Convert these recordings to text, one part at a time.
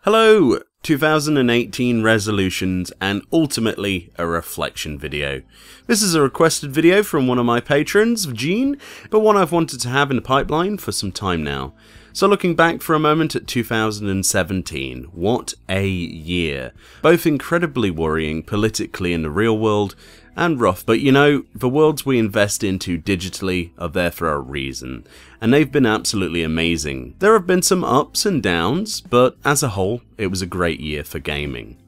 Hello, 2018 resolutions and ultimately a reflection video. This is a requested video from one of my patrons, Gene, but one I've wanted to have in the pipeline for some time now. So looking back for a moment at 2017, what a year. Both incredibly worrying politically in the real world and rough, but you know, the worlds we invest into digitally are there for a reason, and they've been absolutely amazing. There have been some ups and downs, but as a whole, it was a great year for gaming.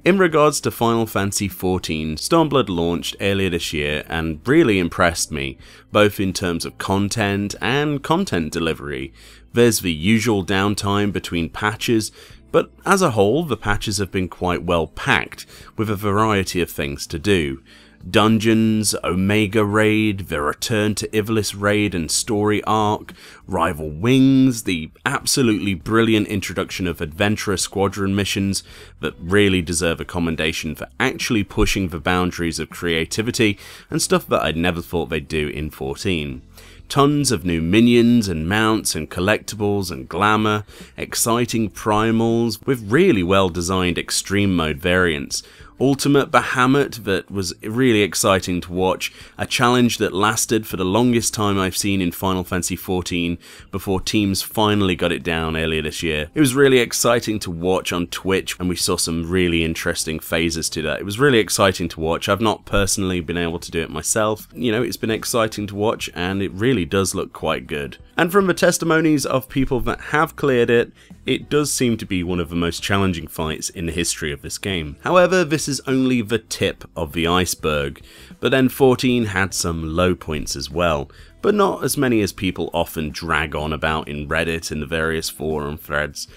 In regards to Final Fantasy XIV, Stormblood launched earlier this year and really impressed me, both in terms of content and content delivery. There's the usual downtime between patches, but as a whole, the patches have been quite well packed, with a variety of things to do. Dungeons, Omega Raid, the Return to Ivalice Raid and story arc, Rival Wings, the absolutely brilliant introduction of Adventurer Squadron missions that really deserve a commendation for actually pushing the boundaries of creativity and stuff that I'd never thought they'd do in 14. Tons of new minions and mounts and collectibles and glamour, exciting primals with really well designed extreme mode variants, Ultimate Bahamut that was really exciting to watch, a challenge that lasted for the longest time I've seen in Final Fantasy XIV before teams finally got it down earlier this year. It was really exciting to watch on Twitch and we saw some really interesting phases to that. It was really exciting to watch. I've not personally been able to do it myself. You know, it's been exciting to watch and it really does look quite good. And from the testimonies of people that have cleared it, it does seem to be one of the most challenging fights in the history of this game. However, this is only the tip of the iceberg, but then 14 had some low points as well, but not as many as people often drag on about in Reddit and the various forum threads.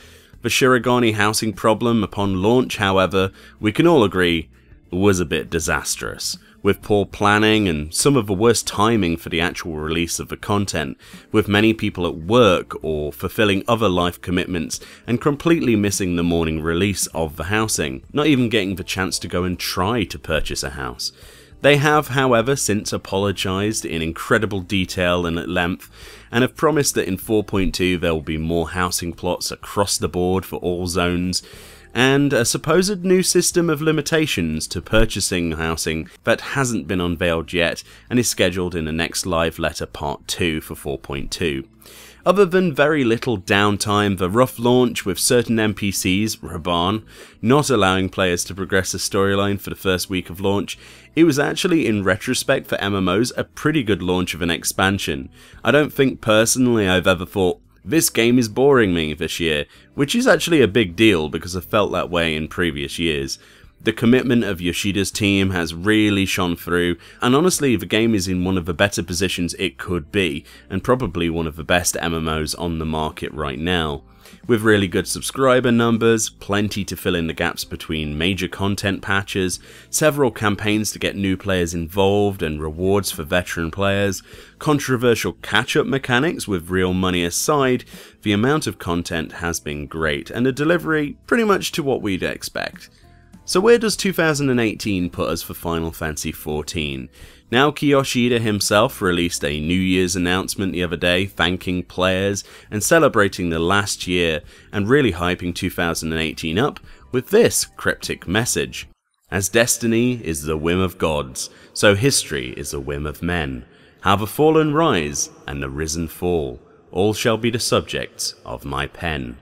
The Shirogane housing problem upon launch, however, we can all agree, was a bit disastrous, with poor planning and some of the worst timing for the actual release of the content, with many people at work or fulfilling other life commitments and completely missing the morning release of the housing, not even getting the chance to go and try to purchase a house. They have, however, since apologised in incredible detail and at length, and have promised that in 4.2 there will be more housing plots across the board for all zones, and a supposed new system of limitations to purchasing housing that hasn't been unveiled yet and is scheduled in the next live letter part 2 for 4.2. Other than very little downtime, the rough launch with certain NPCs, Raban, not allowing players to progress the storyline for the first week of launch, it was actually, in retrospect for MMOs, a pretty good launch of an expansion. I don't think personally I've ever thought, this game is boring me this year, which is actually a big deal because I've felt that way in previous years. The commitment of Yoshida's team has really shone through, and honestly the game is in one of the better positions it could be, and probably one of the best MMOs on the market right now. With really good subscriber numbers, plenty to fill in the gaps between major content patches, several campaigns to get new players involved and rewards for veteran players, controversial catch-up mechanics with real money aside, the amount of content has been great, and the delivery pretty much to what we'd expect. So where does 2018 put us for Final Fantasy XIV? Naoki Yoshida himself released a New Year's announcement the other day thanking players and celebrating the last year and really hyping 2018 up with this cryptic message. As destiny is the whim of gods, so history is the whim of men. How the fallen rise and the risen fall, all shall be the subjects of my pen.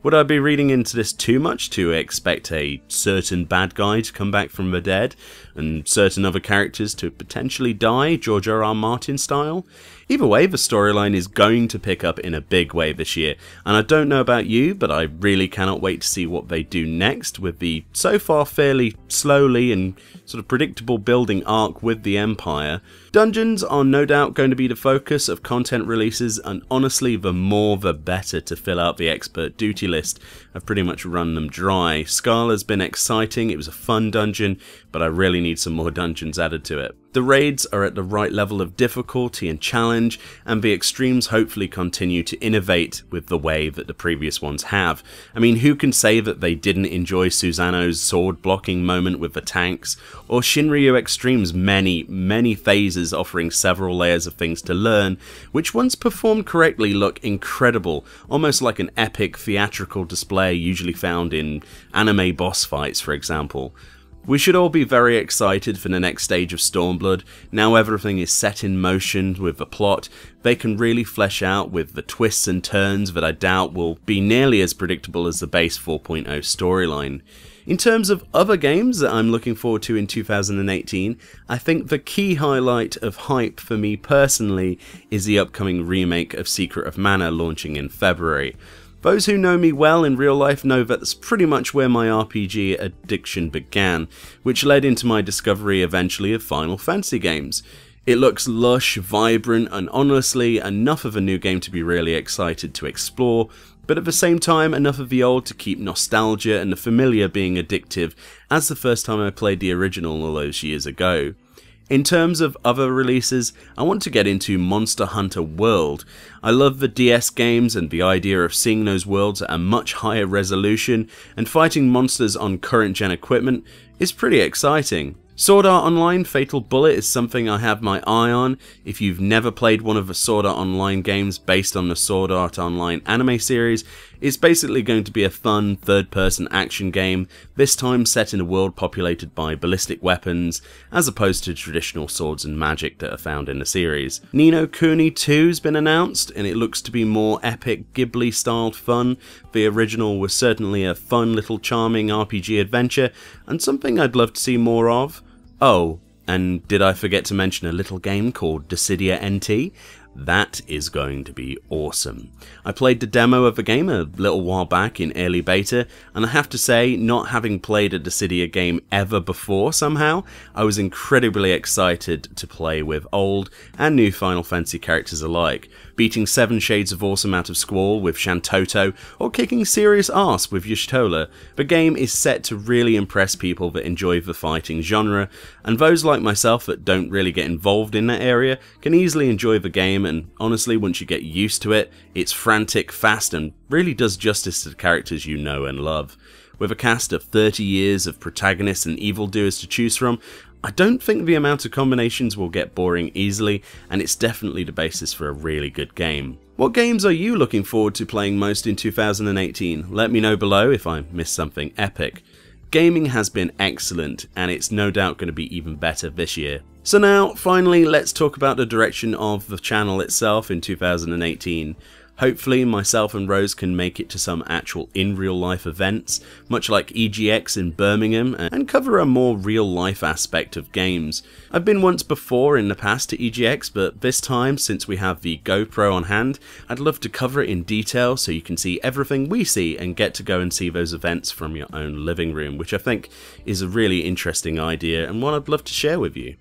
Would I be reading into this too much to expect a certain bad guy to come back from the dead, and certain other characters to potentially die, George R.R. Martin style? Either way, the storyline is going to pick up in a big way this year, and I don't know about you, but I really cannot wait to see what they do next with the so far fairly slowly and sort of predictable building arc with the Empire. Dungeons are no doubt going to be the focus of content releases, and honestly the more the better to fill out the expert duty list. I've pretty much run them dry. Scala's been exciting, it was a fun dungeon, but I really need some more dungeons added to it. The raids are at the right level of difficulty and challenge, and the extremes hopefully continue to innovate with the way that the previous ones have. I mean, who can say that they didn't enjoy Susanoo's sword blocking moment with the tanks, or Shinryu Extreme's many phases offering several layers of things to learn, which once performed correctly look incredible, almost like an epic theatrical display usually found in anime boss fights, for example. We should all be very excited for the next stage of Stormblood. Now everything is set in motion with the plot, they can really flesh out with the twists and turns that I doubt will be nearly as predictable as the base 4.0 storyline. In terms of other games that I'm looking forward to in 2018, I think the key highlight of hype for me personally is the upcoming remake of Secret of Mana launching in February. Those who know me well in real life know that that's pretty much where my RPG addiction began, which led into my discovery eventually of Final Fantasy games. It looks lush, vibrant, and honestly enough of a new game to be really excited to explore, but at the same time enough of the old to keep nostalgia and the familiar being addictive as the first time I played the original all those years ago. In terms of other releases, I want to get into Monster Hunter World. I love the DS games and the idea of seeing those worlds at a much higher resolution and fighting monsters on current gen equipment is pretty exciting. Sword Art Online Fatal Bullet is something I have my eye on. If you've never played one of the Sword Art Online games based on the Sword Art Online anime series, it's basically going to be a fun third-person action game, this time set in a world populated by ballistic weapons, as opposed to traditional swords and magic that are found in the series. Ni no Kuni 2's been announced, and it looks to be more epic Ghibli-styled fun. The original was certainly a fun little charming RPG adventure, and something I'd love to see more of. Oh, and did I forget to mention a little game called Dissidia NT? That is going to be awesome. I played the demo of the game a little while back in early beta, and I have to say, not having played a Dissidia game ever before somehow, I was incredibly excited to play with old and new Final Fantasy characters alike, beating 7 Shades of Awesome out of Squall with Shantoto, or kicking serious arse with Y'shtola. The game is set to really impress people that enjoy the fighting genre, and those like myself that don't really get involved in that area can easily enjoy the game, and honestly, once you get used to it, it's frantic, fast, and really does justice to the characters you know and love. With a cast of 30 years of protagonists and evildoers to choose from, I don't think the amount of combinations will get boring easily, and it's definitely the basis for a really good game. What games are you looking forward to playing most in 2018? Let me know below if I missed something epic. Gaming has been excellent, and it's no doubt going to be even better this year. So now, finally, let's talk about the direction of the channel itself in 2018. Hopefully myself and Rose can make it to some actual in real life events, much like EGX in Birmingham, and cover a more real life aspect of games. I've been once before in the past to EGX, but this time, since we have the GoPro on hand, I'd love to cover it in detail so you can see everything we see and get to go and see those events from your own living room, which I think is a really interesting idea and one I'd love to share with you.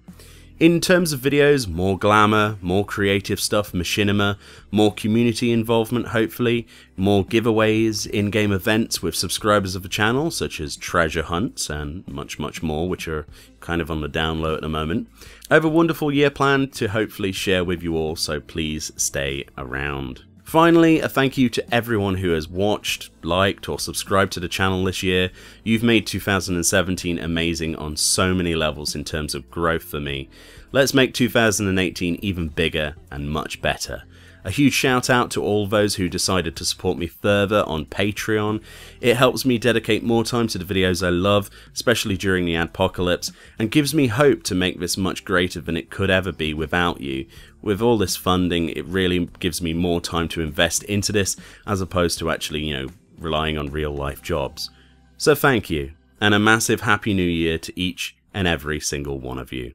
In terms of videos, more glamour, more creative stuff, machinima, more community involvement hopefully, more giveaways, in-game events with subscribers of the channel such as treasure hunts and much more, which are kind of on the down low at the moment. I have a wonderful year planned to hopefully share with you all, so please stay around. Finally, a thank you to everyone who has watched, liked, or subscribed to the channel this year. You've made 2017 amazing on so many levels in terms of growth for me. Let's make 2018 even bigger and much better. A huge shout out to all those who decided to support me further on Patreon. It helps me dedicate more time to the videos I love, especially during the adpocalypse, and gives me hope to make this much greater than it could ever be without you. With all this funding, it really gives me more time to invest into this, as opposed to actually, relying on real life jobs. So thank you, and a massive Happy New Year to each and every single one of you.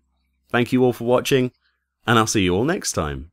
Thank you all for watching, and I'll see you all next time.